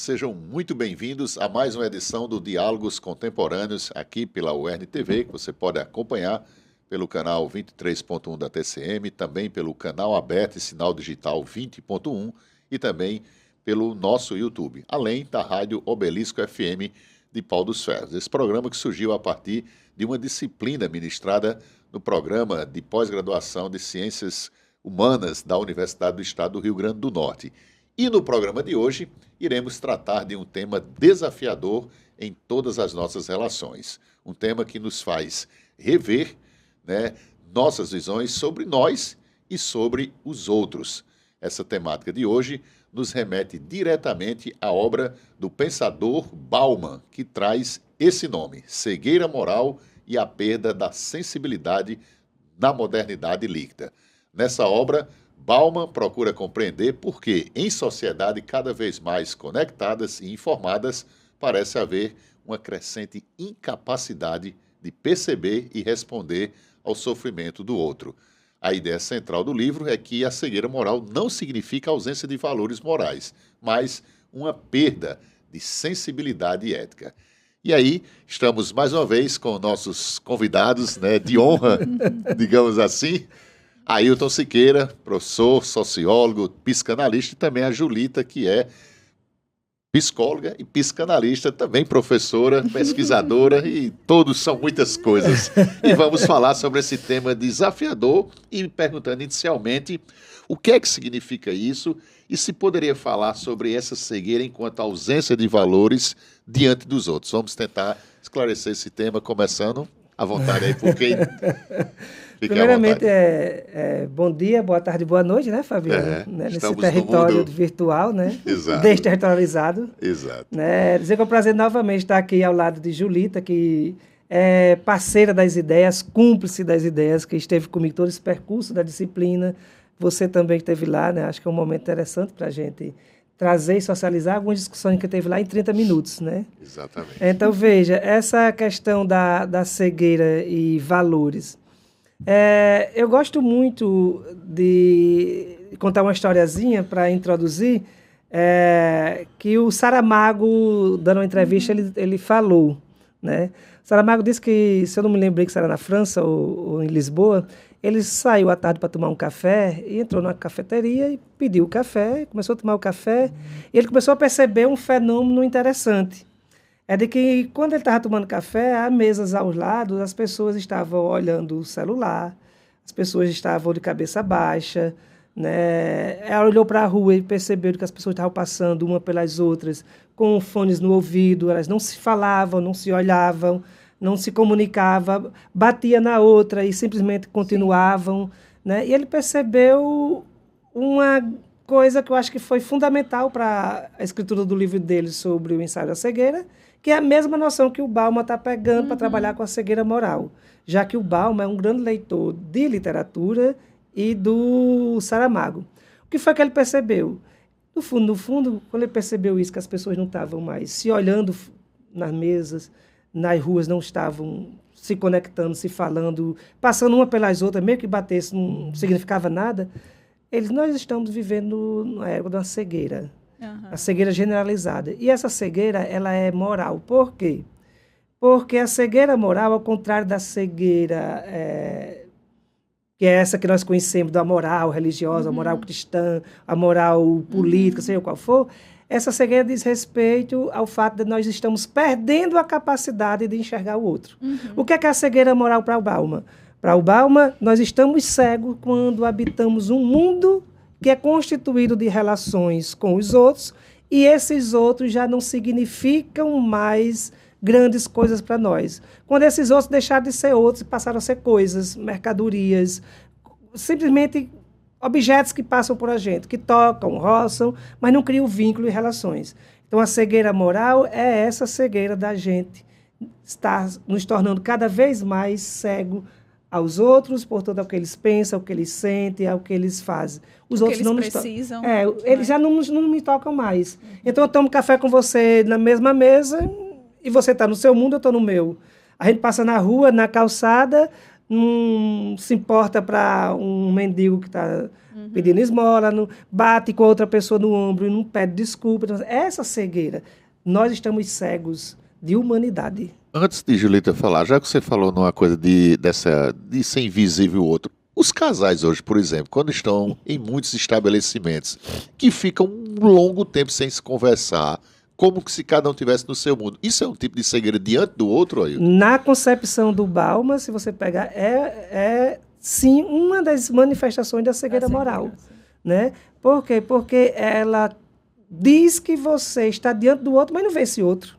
sejam muito bem-vindos a mais uma edição do Diálogos Contemporâneos aqui pela UERN TV, que você pode acompanhar pelo canal 23.1 da TCM, também pelo canal aberto e sinal digital 20.1 e também pelo nosso YouTube, além da Rádio Obelisco FM de Pau dos Ferros. Esse programa que surgiu a partir de uma disciplina ministrada no programa de pós-graduação de Ciências Humanas da Universidade do Estado do Rio Grande do Norte. E no programa de hoje, iremos tratar de um tema desafiador em todas as nossas relações. Um tema que nos faz rever, nossas visões sobre nós e sobre os outros. Essa temática de hoje nos remete diretamente à obra do pensador Bauman, que traz esse nome, Cegueira Moral e a Perda da Sensibilidade na Modernidade Líquida. Nessa obra, Bauman procura compreender por que, em sociedade cada vez mais conectadas e informadas, parece haver uma crescente incapacidade de perceber e responder ao sofrimento do outro. A ideia central do livro é que a cegueira moral não significa ausência de valores morais, mas uma perda de sensibilidade ética. E aí, estamos mais uma vez com nossos convidados, de honra, digamos assim, Ailton Siqueira, professor, sociólogo, psicanalista, e também a Julita, que é psicóloga e psicanalista, também professora, pesquisadora, e todos são muitas coisas. E vamos falar sobre esse tema desafiador e me perguntando inicialmente o que é que significa isso e se poderia falar sobre essa cegueira enquanto ausência de valores diante dos outros. Vamos tentar esclarecer esse tema, começando à vontade aí, porque... Primeiramente, bom dia, boa tarde, boa noite, Fabiano? Nesse território virtual, Exato. Desterritorializado. Exato. Dizer que é um prazer novamente estar aqui ao lado de Julita, que é parceira das ideias, cúmplice das ideias, que esteve comigo todo esse percurso da disciplina. Você também esteve lá, acho que é um momento interessante para a gente trazer e socializar algumas discussões que teve lá em 30 minutos, Exatamente. Então, veja, essa questão da cegueira e valores. Eu gosto muito de contar uma historiazinha para introduzir, que o Saramago, dando uma entrevista, ele falou. Saramago disse que, se eu não me lembrei que isso era na França ou em Lisboa, ele saiu à tarde para tomar um café e entrou numa cafeteria e pediu o café, começou a tomar o café, e ele começou a perceber um fenômeno interessante. É de que, quando ele estava tomando café, há mesas aos lados, as pessoas estavam olhando o celular, as pessoas estavam de cabeça baixa, Ela olhou para a rua e percebeu que as pessoas estavam passando uma pelas outras, com fones no ouvido, elas não se falavam, não se olhavam, não se comunicavam, batia na outra e simplesmente continuavam. E ele percebeu uma coisa que eu acho que foi fundamental para a escritura do livro dele sobre o ensaio da cegueira, que é a mesma noção que o Bauman está pegando para trabalhar com a cegueira moral, já que o Bauman é um grande leitor de literatura e do Saramago. O que foi que ele percebeu? No fundo, quando ele percebeu isso, que as pessoas não estavam mais se olhando nas mesas, nas ruas não estavam se conectando, se falando, passando uma pelas outras, mesmo que batesse, não significava nada, nós estamos vivendo na época de uma cegueira. A cegueira generalizada. E essa cegueira, ela é moral. Por quê? Porque a cegueira moral, ao contrário da cegueira, que é essa que nós conhecemos, da moral religiosa, a moral cristã, a moral política, seja qual for, essa cegueira diz respeito ao fato de nós estamos perdendo a capacidade de enxergar o outro. O que é a cegueira moral para o Bauman? Para o Bauman, nós estamos cegos quando habitamos um mundo que é constituído de relações com os outros, e esses outros já não significam mais grandes coisas para nós. Quando esses outros deixaram de ser outros e passaram a ser coisas, mercadorias, simplesmente objetos que passam por a gente, que tocam, roçam, mas não criam vínculo e relações. Então, a cegueira moral é essa cegueira da gente estar nos tornando cada vez mais cego aos outros, portanto, ao que eles pensam, ao que eles sentem, ao que eles fazem. Os outros não precisam. Eles já não me tocam mais. Então, eu tomo café com você na mesma mesa e você está no seu mundo, eu estou no meu. A gente passa na rua, na calçada, não se importa para um mendigo que está pedindo esmola, não bate com outra pessoa no ombro e não pede desculpa. Então, essa cegueira, nós estamos cegos de humanidade. Antes de Julita falar, já que você falou numa coisa de ser invisível o outro, os casais hoje, por exemplo, quando estão em muitos estabelecimentos que ficam um longo tempo sem se conversar, como que se cada um tivesse no seu mundo. Isso é um tipo de cegueira diante do outro, Ailton? Na concepção do Bauman, se você pegar, sim uma das manifestações da cegueira moral. Né? Por quê? Porque ela diz que você está diante do outro, mas não vê esse outro.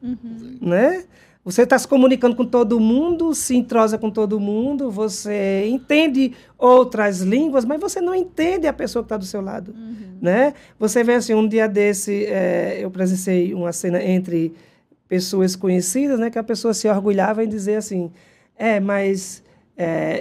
Né? Você está se comunicando com todo mundo, se entrosa com todo mundo, você entende outras línguas, mas você não entende a pessoa que está do seu lado. Né? Você vê assim, um dia desse, eu presenciei uma cena entre pessoas conhecidas, né, que a pessoa se orgulhava em dizer assim, mas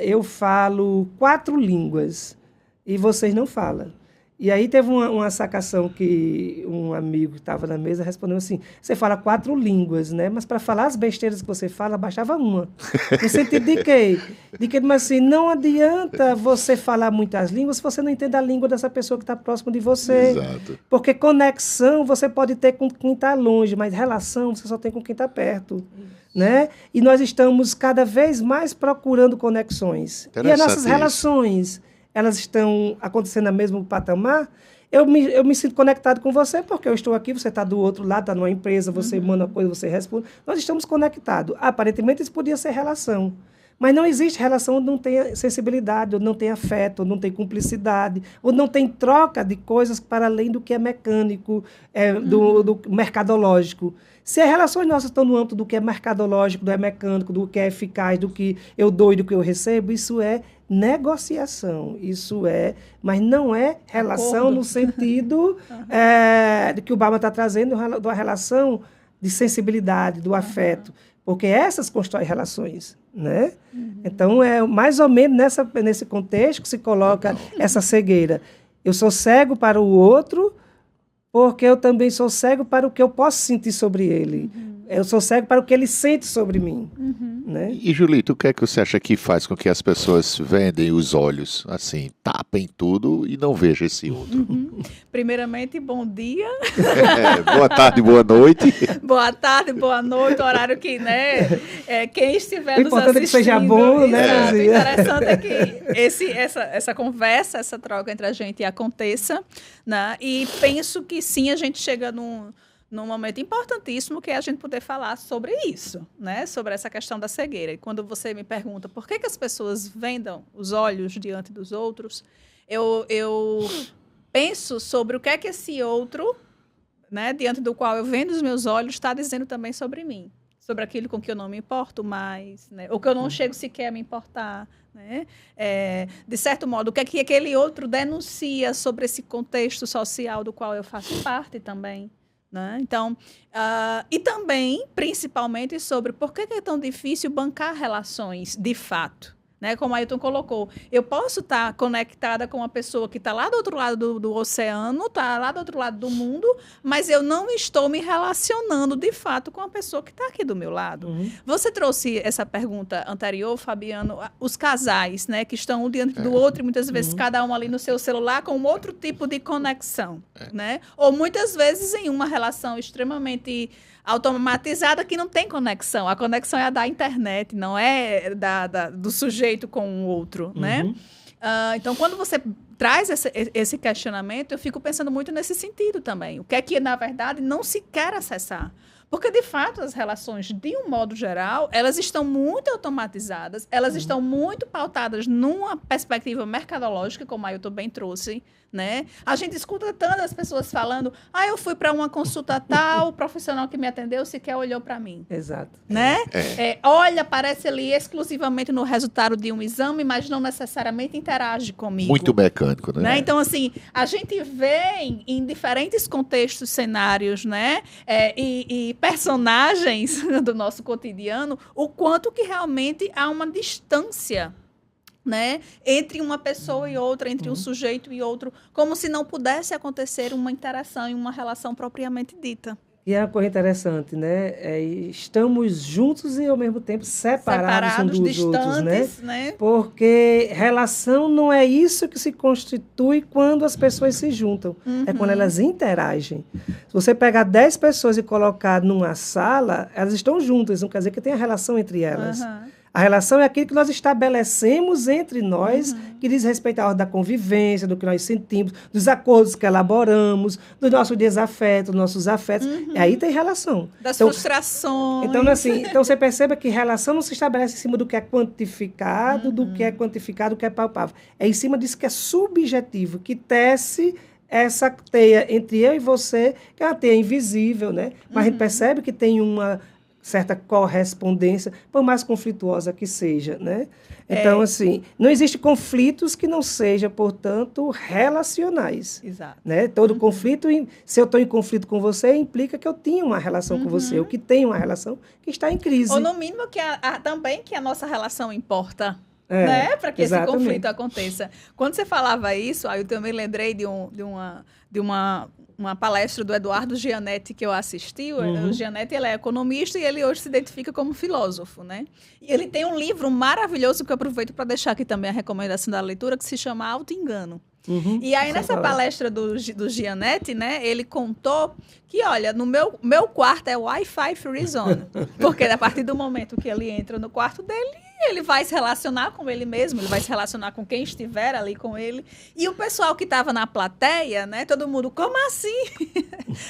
eu falo 4 línguas e vocês não falam. E aí teve uma sacação que um amigo que estava na mesa respondeu assim, você fala 4 línguas, né? Mas para falar as besteiras que você fala, bastava uma. No sentido de quê? Mas assim, não adianta você falar muitas línguas se você não entende a língua dessa pessoa que está próximo de você. Exato. Porque conexão você pode ter com quem está longe, mas relação você só tem com quem está perto. Né? E nós estamos cada vez mais procurando conexões. E as nossas relações, elas estão acontecendo no mesmo patamar. Eu me sinto conectado com você porque eu estou aqui, você está do outro lado, está numa empresa, você manda uma coisa, você responde. Nós estamos conectados. Aparentemente, isso podia ser relação. Mas não existe relação onde não tem sensibilidade, onde não tem afeto, onde não tem cumplicidade, onde não tem troca de coisas para além do que é mecânico, do mercadológico. Se as relações nossas estão no âmbito do que é mercadológico, do que é mecânico, do que é eficaz, do que eu dou e do que eu recebo, isso é negociação, mas não é relação no sentido de que o Bauman está trazendo, da relação de sensibilidade, do afeto, porque essas constroem relações, né? Então, é mais ou menos nesse contexto que se coloca essa cegueira. Eu sou cego para o outro, porque eu também sou cego para o que eu posso sentir sobre ele. Eu sou cego para o que ele sente sobre mim. Né? E, Julito, o que é que você acha que faz com que as pessoas vendem os olhos, assim, tapem tudo e não vejam esse outro? Primeiramente, bom dia. Boa tarde, boa noite. Boa tarde, boa noite, horário que, né, quem estiver nos assistindo... O importante é que seja bom, né? O interessante é que essa conversa, essa troca entre a gente aconteça, né? E penso que sim, a gente chega num momento importantíssimo que é a gente poder falar sobre isso, né? Sobre essa questão da cegueira. E quando você me pergunta por que as pessoas vendam os olhos diante dos outros, eu penso sobre o que é que esse outro, né, diante do qual eu vendo os meus olhos, está dizendo também sobre mim. Sobre aquilo com que eu não me importo mais, né? Ou que eu não chego sequer a me importar. Né? De certo modo, o que é que aquele outro denuncia sobre esse contexto social do qual eu faço parte também. Né? Então, e também, principalmente, sobre por que é tão difícil bancar relações de fato. Né? Como a Ailton colocou, eu posso estar conectada com uma pessoa que está lá do outro lado do oceano, está lá do outro lado do mundo, mas eu não estou me relacionando de fato com a pessoa que está aqui do meu lado. Você trouxe essa pergunta anterior, Fabiano, os casais, né, que estão um diante do outro e muitas vezes cada um ali no seu celular com outro tipo de conexão. Né? Ou muitas vezes em uma relação extremamente automatizada que não tem conexão. A conexão é a da internet, não é do sujeito com o outro, né? Então, quando você traz esse questionamento, eu fico pensando muito nesse sentido também. O que é que, na verdade, não se quer acessar? Porque, de fato, as relações, de um modo geral, elas estão muito automatizadas, elas estão muito pautadas numa perspectiva mercadológica, como a Ailton bem trouxe, né? A gente escuta tantas pessoas falando, eu fui para uma consulta tal, o profissional que me atendeu sequer olhou para mim. Exato. Né? Olha, aparece ali exclusivamente no resultado de um exame, mas não necessariamente interage comigo. Muito mecânico, né? Então, assim, a gente vê em diferentes contextos, cenários, né? E personagens do nosso cotidiano, o quanto que realmente há uma distância, né, entre uma pessoa e outra, entre um sujeito e outro, como se não pudesse acontecer uma interação e uma relação propriamente dita. E é uma coisa interessante, né? Estamos juntos e, ao mesmo tempo, separados uns dos outros, né? Porque relação não é isso que se constitui quando as pessoas se juntam. É quando elas interagem. Se você pegar 10 pessoas e colocar numa sala, elas estão juntas, não quer dizer que tenha relação entre elas. A relação é aquilo que nós estabelecemos entre nós, que diz respeito à ordem da convivência, do que nós sentimos, dos acordos que elaboramos, dos nossos desafetos, dos nossos afetos. E aí tem relação. Das frustrações. Então, assim, você perceba que relação não se estabelece em cima do que é quantificado, do que é palpável. É em cima disso que é subjetivo, que tece essa teia entre eu e você, que é uma teia invisível, né? Mas a gente percebe que tem uma certa correspondência, por mais conflituosa que seja, né? Então, assim, não existe conflitos que não sejam, portanto, relacionais. Exato. Né? Todo conflito, se eu estou em conflito com você, implica que eu tinha uma relação com você, ou que tem uma relação que está em crise. Ou, no mínimo, que também que a nossa relação importa. Né? Para que esse conflito aconteça. Quando você falava isso, eu também lembrei de uma palestra do Eduardo Gianetti que eu assisti. O Gianetti, ele é economista e ele hoje se identifica como filósofo, né? E ele tem um livro maravilhoso que eu aproveito para deixar aqui também a recomendação da leitura, que se chama Auto-Engano. E aí, nessa palestra do Gianetti, né, ele contou que, olha, no meu quarto é Wi-Fi Free Zone. Porque a partir do momento que ele entra no quarto dele, ele vai se relacionar com ele mesmo, ele vai se relacionar com quem estiver ali com ele. E o pessoal que estava na plateia, né, todo mundo, como assim?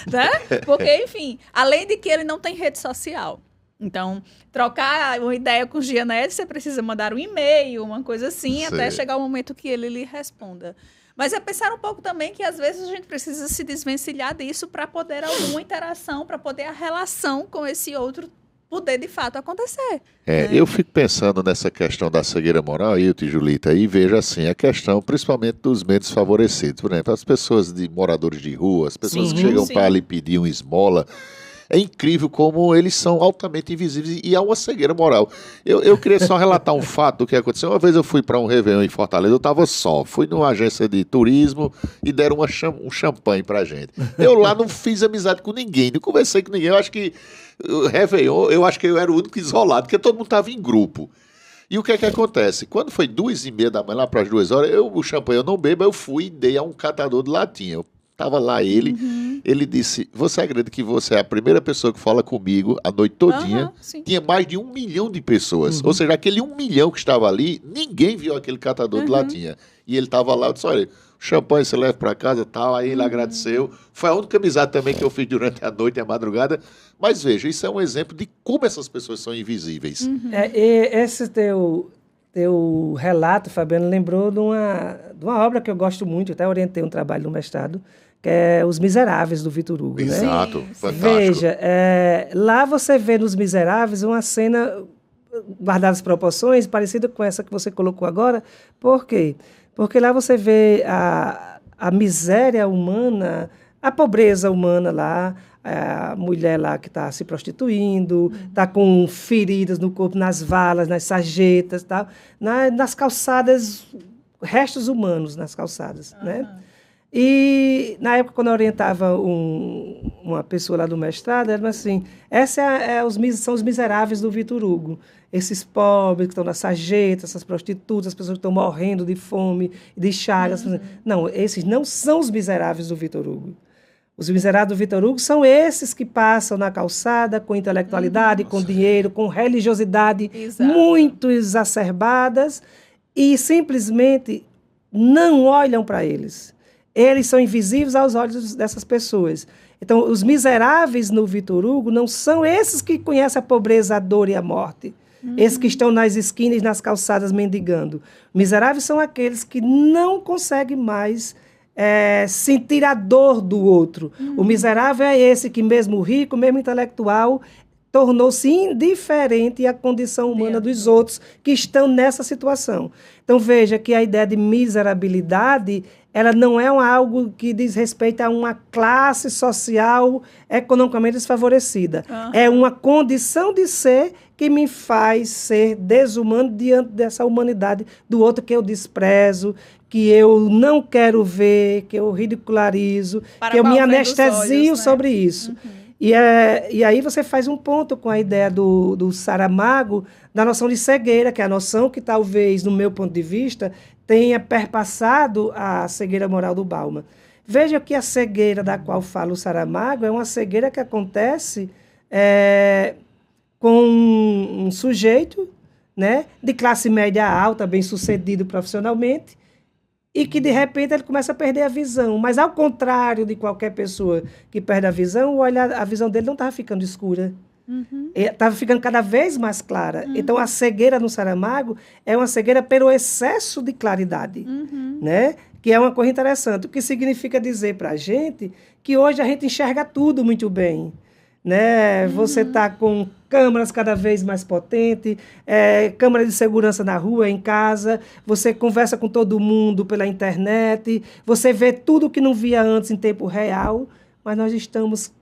Né? Porque, enfim, além de que ele não tem rede social. Então, trocar uma ideia com o Gianetti, você precisa mandar um e-mail, uma coisa assim, até chegar o momento que ele lhe responda. Mas é pensar um pouco também que, às vezes, a gente precisa se desvencilhar disso para poder alguma interação, para poder a relação com esse outro poder, de fato, acontecer. Eu fico pensando nessa questão da cegueira moral, Julita, e vejo assim, a questão principalmente dos menos desfavorecidos. Por exemplo, as pessoas moradores de rua, as pessoas que chegam para lhe pedir uma esmola. É incrível como eles são altamente invisíveis e há uma cegueira moral. Eu queria só relatar um fato do que aconteceu. Uma vez eu fui para um Réveillon em Fortaleza, eu estava só. Fui numa agência de turismo e deram um champanhe pra gente. Eu lá não fiz amizade com ninguém, não conversei com ninguém. Eu acho que o Réveillon, eu acho que eu era o único isolado, porque todo mundo estava em grupo. E o que é que acontece? Quando foi 2h30 da manhã, lá para as 2 horas, o champanhe eu não bebo, eu fui e dei a um catador de latinha. Estava lá ele disse, você acredita que você é a primeira pessoa que fala comigo a noite todinha? Tinha mais de 1 milhão de pessoas. Ou seja, aquele 1 milhão que estava ali, ninguém viu aquele catador de latinha. E ele estava lá, eu disse, olha, champanhe você leva para casa e tal. Aí ele agradeceu. Foi a única amizade também que eu fiz durante a noite e a madrugada. Mas veja, isso é um exemplo de como essas pessoas são invisíveis. Esse teu relato, Fabiano, lembrou de uma obra que eu gosto muito, eu até orientei um trabalho no mestrado, que é Os Miseráveis, do Victor Hugo. Exato, né? fantástico. Veja, lá você vê nos Miseráveis uma cena, guardada as proporções, parecida com essa que você colocou agora. Por quê? Porque lá você vê a miséria humana, a pobreza humana lá, a mulher lá que está se prostituindo, está com feridas no corpo, nas valas, nas sarjetas, tal, nas calçadas, restos humanos nas calçadas, né? E, na época, quando eu orientava uma pessoa lá do mestrado, era assim, são os miseráveis do Victor Hugo. Esses pobres que estão nas sarjetas, essas prostitutas, as pessoas que estão morrendo de fome, de chagas. Não, esses não são os miseráveis do Victor Hugo. Os miseráveis do Victor Hugo são esses que passam na calçada com intelectualidade, com dinheiro, com religiosidade muito exacerbadas e simplesmente não olham para eles. Eles são invisíveis aos olhos dessas pessoas. Então, os miseráveis no Victor Hugo não são esses que conhecem a pobreza, a dor e a morte. Esses que estão nas esquinas, nas calçadas, mendigando. Miseráveis são aqueles que não conseguem mais sentir a dor do outro. O miserável é esse que, mesmo rico, mesmo intelectual, tornou-se indiferente à condição humana dos outros que estão nessa situação. Então, veja que a ideia de miserabilidade, ela não é algo que diz respeito a uma classe social economicamente desfavorecida. É uma condição de ser que me faz ser desumano diante dessa humanidade do outro que eu desprezo, que eu não quero ver, que eu ridicularizo, que eu me anestesio sobre isso. E aí você faz um ponto com a ideia do Saramago, da noção de cegueira, que é a noção que talvez, no meu ponto de vista, tenha perpassado a cegueira moral do Bauman. Veja que a cegueira da qual fala o Saramago é uma cegueira que acontece com um sujeito, né, de classe média alta, bem-sucedido profissionalmente, e que, de repente, ele começa a perder a visão. Mas, ao contrário de qualquer pessoa que perde a visão, a visão dele não estava ficando escura. Estava ficando cada vez mais clara. Então, a cegueira no Saramago é uma cegueira pelo excesso de claridade, né? Que é uma coisa interessante. O que significa dizer para a gente que hoje a gente enxerga tudo muito bem. Né? Você está com câmeras cada vez mais potentes, câmera de segurança na rua, em casa, você conversa com todo mundo pela internet, você vê tudo que não via antes em tempo real, mas nós estamos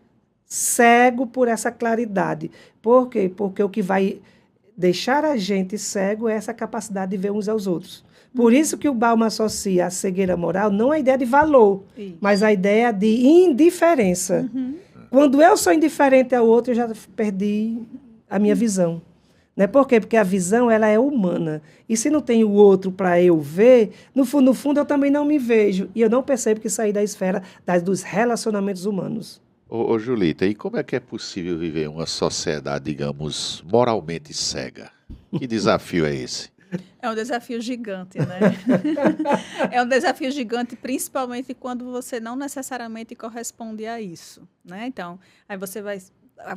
cegos por essa claridade. Por quê? Porque o que vai deixar a gente cego é essa capacidade de ver uns aos outros. Por isso que o Bauman associa a cegueira moral não a ideia de valor, mas a ideia de indiferença. Quando eu sou indiferente ao outro, eu já perdi a minha visão. Né? Por quê? Porque a visão ela é humana. E se não tem o outro para eu ver, no fundo eu também não me vejo. E eu não percebo que saí da esfera dos relacionamentos humanos. Ô Julita, e como é que é possível viver uma sociedade, digamos, moralmente cega? Que desafio é esse? É um desafio gigante, né? É um desafio gigante, principalmente quando você não necessariamente corresponde a isso, né? Então, aí você vai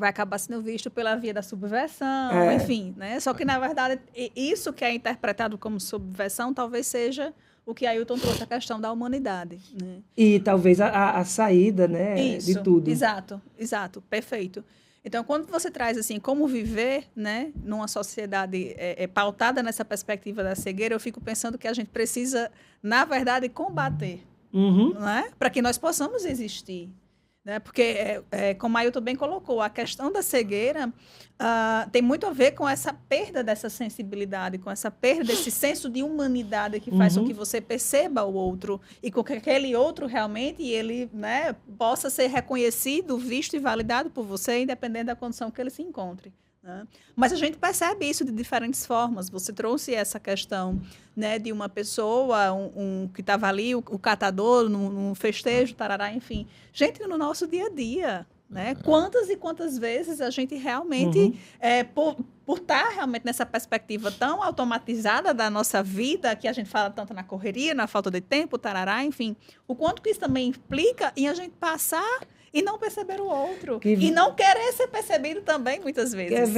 acabar sendo visto pela via da subversão, enfim, né? Só que, na verdade, isso que é interpretado como subversão talvez seja o que Ailton trouxe, a questão da humanidade, né? E talvez a saída, né, isso, de tudo. Exato, perfeito. Então, quando você traz assim, como viver, né, numa sociedade pautada nessa perspectiva da cegueira, eu fico pensando que a gente precisa, na verdade, combater, né, para que nós possamos existir. Né? Porque, como a Ailton bem colocou, a questão da cegueira tem muito a ver com essa perda dessa sensibilidade, com essa perda desse senso de humanidade que faz com que você perceba o outro e com que aquele outro realmente ele, né, possa ser reconhecido, visto e validado por você, independente da condição que ele se encontre. Né? Mas a gente percebe isso de diferentes formas. Você trouxe essa questão, né, de uma pessoa que estava ali, o catador, num festejo, tarará, enfim. Gente, no nosso dia a dia, né? Quantas e quantas vezes a gente realmente, por estar realmente nessa perspectiva tão automatizada da nossa vida, que a gente fala tanto na correria, na falta de tempo, tarará, enfim, o quanto que isso também implica em a gente passar e não perceber o outro. E não querer ser percebido também, muitas vezes.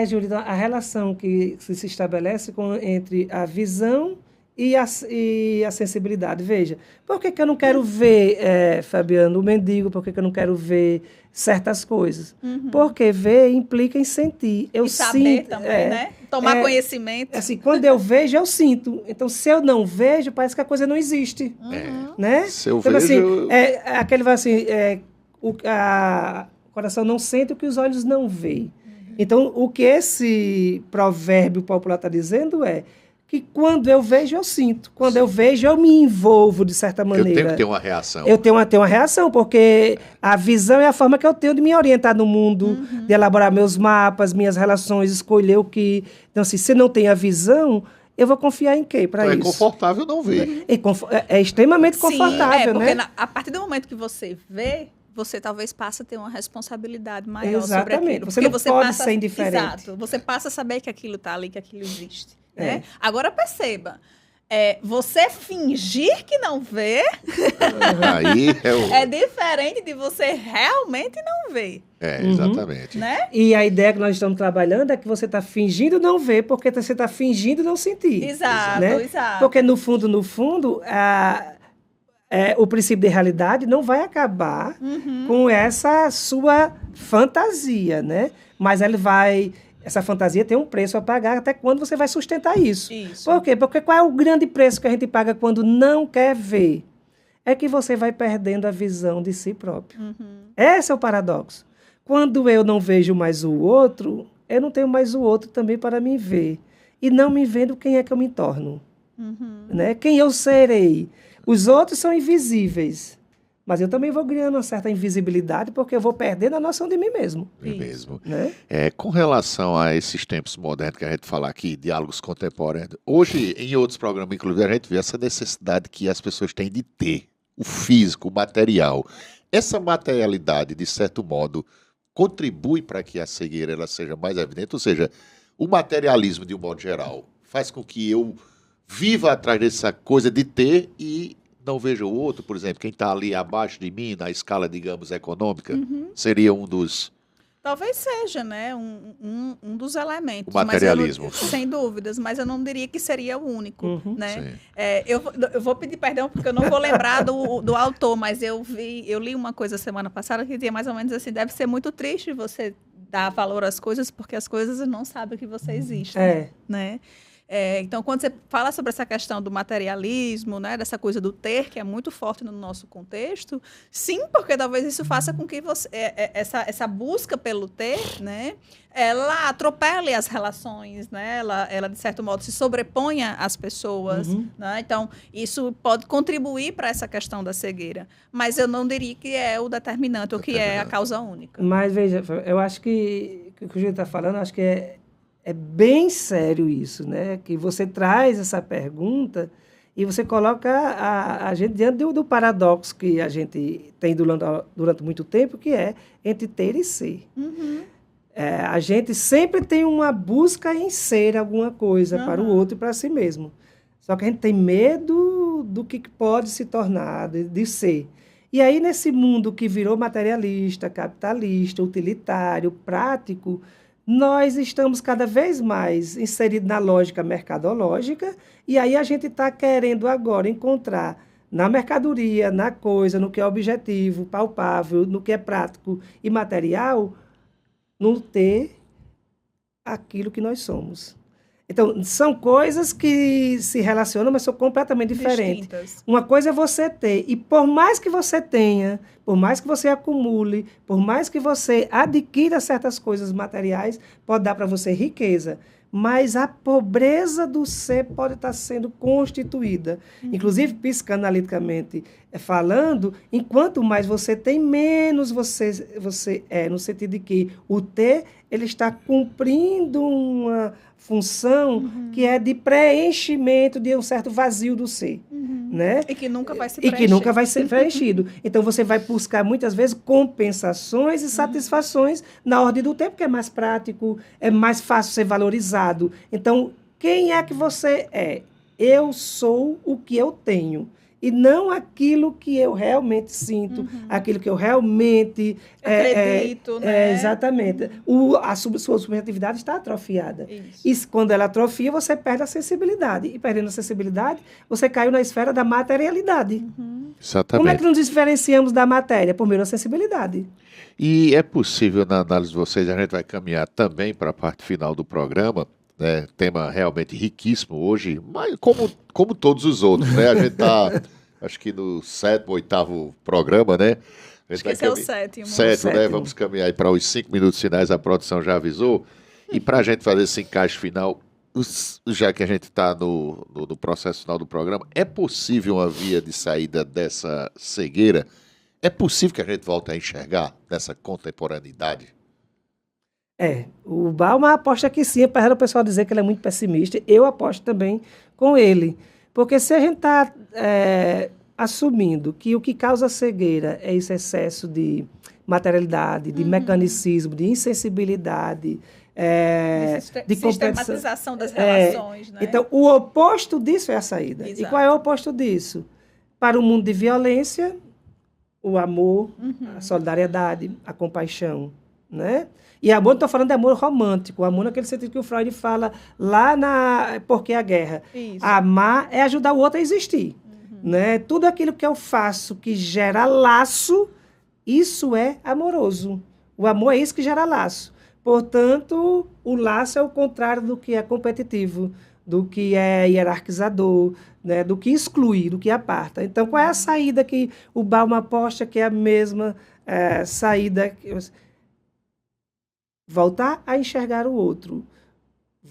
Júlia, a relação que se estabelece entre a visão e a sensibilidade. Veja, por que eu não quero ver, Fabiano, o mendigo? Por que eu não quero ver certas coisas? Porque ver implica em sentir. Eu saber sinto, também, né? Tomar conhecimento. Assim, quando eu vejo, eu sinto. Então, se eu não vejo, parece que a coisa não existe. Né? Se eu então, vejo... assim, aquele vai assim... o coração não sente o que os olhos não veem. Então, o que esse provérbio popular está dizendo é que quando eu vejo, eu sinto. Quando eu vejo, eu me envolvo de certa maneira. Eu tenho que ter uma reação. Eu tenho que ter uma reação, porque a visão é a forma que eu tenho de me orientar no mundo, de elaborar meus mapas, minhas relações, escolher o que... Então, assim, se não tem a visão... Eu vou confiar em quê para isso? É confortável não ver. É extremamente confortável, porque né? A partir do momento que você vê, você talvez passe a ter uma responsabilidade maior sobre aquilo. Você não pode ser indiferente. Exato. Você passa a saber que aquilo está ali, que aquilo existe. Né? Agora, perceba. Você fingir que não vê aí é diferente de você realmente não ver. Exatamente. Né? E a ideia que nós estamos trabalhando é que você está fingindo não ver, porque você está fingindo não sentir. Exato, né? exato. Porque, no fundo, o princípio de realidade não vai acabar com essa sua fantasia, né? Mas ele vai... Essa fantasia tem um preço a pagar até quando você vai sustentar isso. Por quê? Porque qual é o grande preço que a gente paga quando não quer ver? É que você vai perdendo a visão de si próprio. Esse é o paradoxo. Quando eu não vejo mais o outro, eu não tenho mais o outro também para me ver. E não me vendo, quem é que eu me torno? Né? Quem eu serei? Os outros são invisíveis. mas eu também vou ganhando uma certa invisibilidade porque eu vou perdendo a noção de mim mesmo. É mesmo. Né? Com relação a esses tempos modernos que a gente fala aqui, diálogos contemporâneos, hoje, em outros programas, inclusive, a gente vê essa necessidade que as pessoas têm de ter o físico, o material. Essa materialidade, de certo modo, contribui para que a cegueira ela seja mais evidente, ou seja, o materialismo, de um modo geral, faz com que eu viva atrás dessa coisa de ter e não veja o outro. Por exemplo, quem está ali abaixo de mim, na escala, digamos, econômica, seria um dos... Talvez seja, né, um dos elementos. O materialismo. Mas sem dúvidas, mas eu não diria que seria o único, né? Sim. Eu vou pedir perdão porque eu não vou lembrar do autor, mas eu li uma coisa semana passada que dizia mais ou menos assim, deve ser muito triste você dar valor às coisas porque as coisas não sabem que você existe, né? Então, quando você fala sobre essa questão do materialismo, né, dessa coisa do ter, que é muito forte no nosso contexto, sim, porque talvez isso faça com que você, essa busca pelo ter, né, ela atropele as relações, né, ela de certo modo se sobreponha às pessoas, né, então isso pode contribuir para essa questão da cegueira, mas eu não diria que é o determinante ou que é a causa única. Mas veja, eu acho que o que o Júlio está falando, acho que é bem sério isso, né? Que você traz essa pergunta e você coloca a gente diante do paradoxo que a gente tem durante muito tempo, que é entre ter e ser. A gente sempre tem uma busca em ser alguma coisa para o outro e para si mesmo. Só que a gente tem medo do que pode se tornar, de ser. E aí, nesse mundo que virou materialista, capitalista, utilitário, prático, nós estamos cada vez mais inseridos na lógica mercadológica e aí a gente está querendo agora encontrar na mercadoria, na coisa, no que é objetivo, palpável, no que é prático e material, no ter aquilo que nós somos. Então, são coisas que se relacionam, mas são completamente diferentes. Distintas. Uma coisa é você ter, e por mais que você tenha, por mais que você acumule, por mais que você adquira certas coisas materiais, pode dar para você riqueza, mas a pobreza do ser pode estar sendo constituída. Inclusive, psicanaliticamente falando, enquanto mais você tem, menos você é, no sentido de que o ter, ele está cumprindo uma função que é de preenchimento de um certo vazio do ser. Né? E que nunca vai ser preenchido. E que nunca vai ser preenchido. Então, você vai buscar, muitas vezes, compensações e satisfações na ordem do tempo, que é mais prático, é mais fácil ser valorizado. Então, quem é que você é? Eu sou o que eu tenho. E não aquilo que eu realmente sinto, aquilo que eu realmente... acredito, né? Exatamente. A sua subjetividade está atrofiada. Isso. E quando ela atrofia, você perde a sensibilidade. E perdendo a sensibilidade, você caiu na esfera da materialidade. Exatamente. Como é que nos diferenciamos da matéria? Por meio da sensibilidade. E é possível, na análise de vocês, a gente vai caminhar também para a parte final do programa, né? Tema realmente riquíssimo hoje, mas como todos os outros, né? A gente está, acho que no 7º, 8º programa, né? Acho que esse é o 7º. Sétimo, né? Vamos caminhar aí para os 5 minutos finais, a produção já avisou. E para a gente fazer esse encaixe final, já que a gente está no processo final do programa, é possível uma via de saída dessa cegueira? É possível que a gente volte a enxergar nessa contemporaneidade? O Bauman aposta que sim, apesar do pessoal dizer que ele é muito pessimista, eu aposto também com ele. Porque se a gente está assumindo que o que causa cegueira é esse excesso de materialidade, de mecanicismo, de insensibilidade, de sistematização das relações, né? Então, o oposto disso é a saída. Exato. E qual é o oposto disso? Para o mundo de violência, o amor, a solidariedade, a compaixão, né? E amor, não estou falando de amor romântico, amor naquele sentido que o Freud fala lá na Por que a Guerra. Isso. Amar é ajudar o outro a existir. Né? Tudo aquilo que eu faço que gera laço, isso é amoroso. O amor é isso que gera laço. Portanto, o laço é o contrário do que é competitivo, do que é hierarquizador, né? Do que exclui, do que aparta. Então, qual é a saída que o Bauman aposta que é a mesma saída? Voltar a enxergar o outro.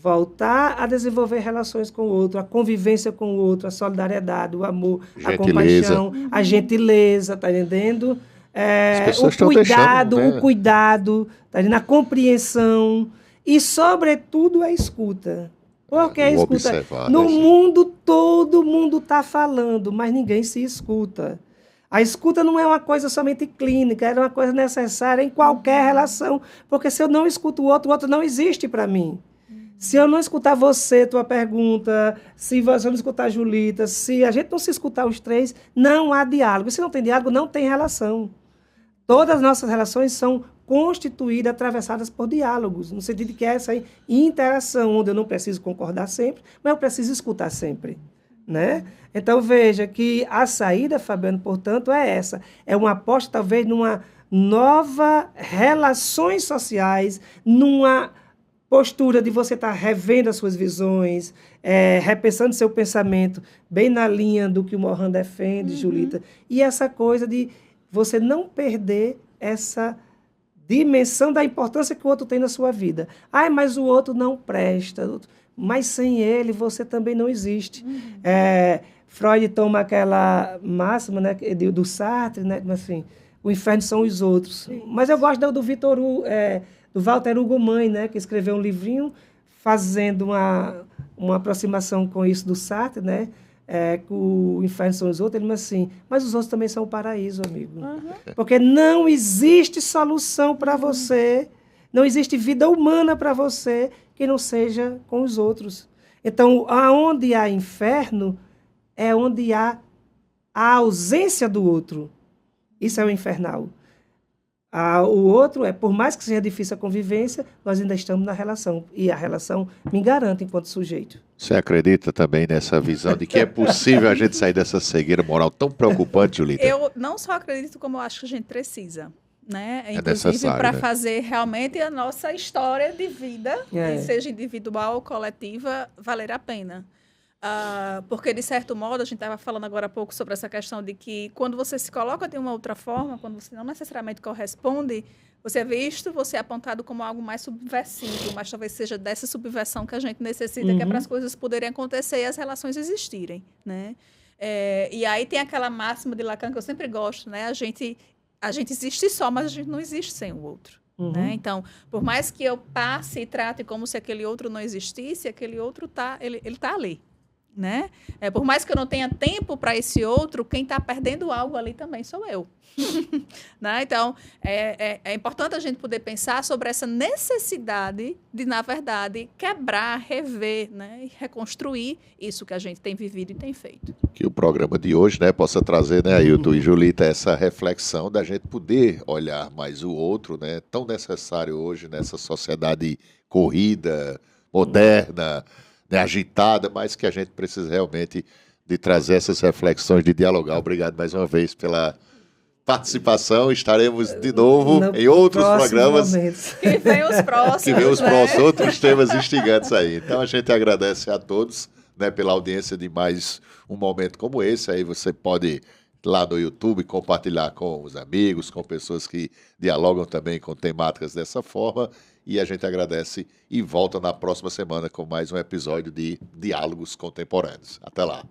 voltar a desenvolver relações com o outro, a convivência com o outro, a solidariedade, o amor, a Gentileza. compaixão, a gentileza, tá entendendo? As pessoas estão Cuidado, deixando, né? o cuidado, tá entendendo? A compreensão e, sobretudo, a escuta. Porque a O escuta, observar, no né, gente? mundo, todo mundo está falando, mas ninguém se escuta. A escuta não é uma coisa somente clínica, é uma coisa necessária em qualquer relação, porque se eu não escuto o outro não existe para mim. Se eu não escutar você, tua pergunta, se você não escutar a Julita, se a gente não se escutar os três, não há diálogo. Se não tem diálogo, não tem relação. Todas as nossas relações são constituídas, atravessadas por diálogos, no sentido de que é essa interação, onde eu não preciso concordar sempre, mas eu preciso escutar sempre. Né? Então, veja que a saída, Fabiano, portanto, é essa. É uma aposta, talvez, numa nova relações sociais, numa postura de você estar revendo as suas visões, repensando seu pensamento, bem na linha do que o Morin defende, Julita. E essa coisa de você não perder essa dimensão da importância que o outro tem na sua vida. Ai, mas o outro não presta. Mas sem ele, você também não existe. Freud toma aquela máxima, né, do Sartre, né, assim, o inferno são os outros. Sim. Mas eu gosto do Victor Hugo, do Walter Hugo Mãe, né, que escreveu um livrinho fazendo uma aproximação com isso do Sartre, né, que o inferno são os outros. Ele diz assim, mas os outros também são o paraíso, amigo. Porque não existe solução para você, não existe vida humana para você que não seja com os outros. Então, aonde há inferno, é onde há a ausência do outro. Isso é o infernal. O outro por mais que seja difícil a convivência, nós ainda estamos na relação. E a relação me garante enquanto sujeito. Você acredita também nessa visão de que é possível a gente sair dessa cegueira moral tão preocupante, Julita? Eu não só acredito, como eu acho que a gente precisa. Né? É Inclusive para né? fazer realmente a nossa história de vida, seja individual ou coletiva, valer a pena. Porque, de certo modo, a gente estava falando agora há pouco sobre essa questão de que quando você se coloca de uma outra forma, quando você não necessariamente corresponde, você é visto, você é apontado como algo mais subversivo, mas talvez seja dessa subversão que a gente necessita, que é para as coisas poderem acontecer e as relações existirem. Né? E aí tem aquela máxima de Lacan que eu sempre gosto, né? A gente existe só, mas a gente não existe sem o outro. Né? Então, por mais que eu passe e trate como se aquele outro não existisse, aquele outro ele está ali. Né? Por mais que eu não tenha tempo para esse outro, quem está perdendo algo ali também sou eu. Né? Então, é importante a gente poder pensar sobre essa necessidade de, na verdade, quebrar, rever, né? E reconstruir isso que a gente tem vivido e tem feito. Que o programa de hoje, né, possa trazer, né, Ailton e Julita, essa reflexão da gente poder olhar mais o outro, né, tão necessário hoje nessa sociedade corrida, moderna, né, agitada, mas que a gente precisa realmente de trazer essas reflexões, de dialogar. Obrigado mais uma vez pela participação. Estaremos de novo em outros programas. Que vem os próximos. Que vem os próximos, outros temas instigantes aí. Então a gente agradece a todos, né, pela audiência de mais um momento como esse. Aí você pode, lá no YouTube, compartilhar com os amigos, com pessoas que dialogam também com temáticas dessa forma. E a gente agradece e volta na próxima semana com mais um episódio de Diálogos Contemporâneos. Até lá.